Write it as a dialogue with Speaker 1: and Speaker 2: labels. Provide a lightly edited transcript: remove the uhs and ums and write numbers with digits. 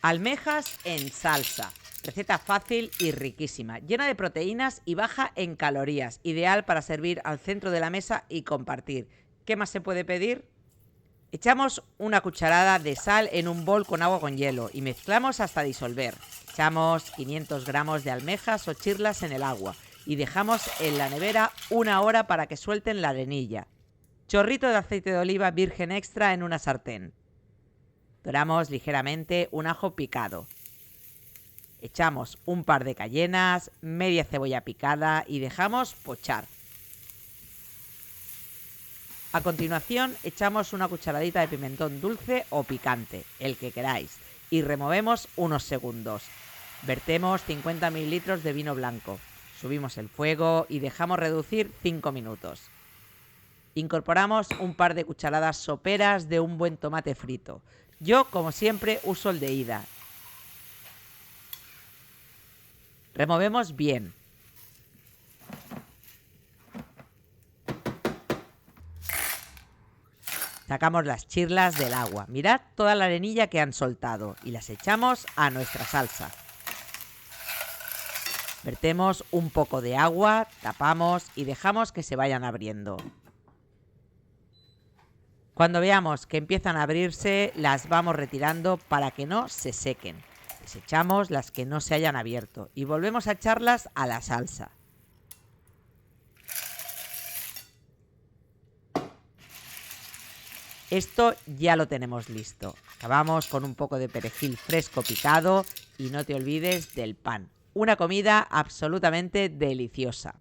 Speaker 1: Almejas en salsa. Receta fácil y riquísima, llena de proteínas y baja en calorías. Ideal para servir al centro de la mesa y compartir. ¿Qué más se puede pedir? Echamos una cucharada de sal en un bol con agua con hielo y mezclamos hasta disolver. Echamos 500 gramos de almejas o chirlas en el agua y dejamos en la nevera 1 hora para que suelten la arenilla. Chorrito de aceite de oliva virgen extra en una sartén. Doramos ligeramente un ajo picado. Echamos un par de cayenas, media cebolla picada y dejamos pochar. A continuación echamos una cucharadita de pimentón dulce o picante, el que queráis, y removemos unos segundos. Vertemos 50 mililitros de vino blanco. Subimos el fuego y dejamos reducir 5 minutos. Incorporamos un par de cucharadas soperas de un buen tomate frito. Yo, como siempre, uso el de ida. Removemos bien. Sacamos las chirlas del agua. Mirad toda la arenilla que han soltado y las echamos a nuestra salsa. Vertemos un poco de agua, tapamos y dejamos que se vayan abriendo. Cuando veamos que empiezan a abrirse, las vamos retirando para que no se sequen. Desechamos las que no se hayan abierto y volvemos a echarlas a la salsa. Esto ya lo tenemos listo. Acabamos con un poco de perejil fresco picado y no te olvides del pan. Una comida absolutamente deliciosa.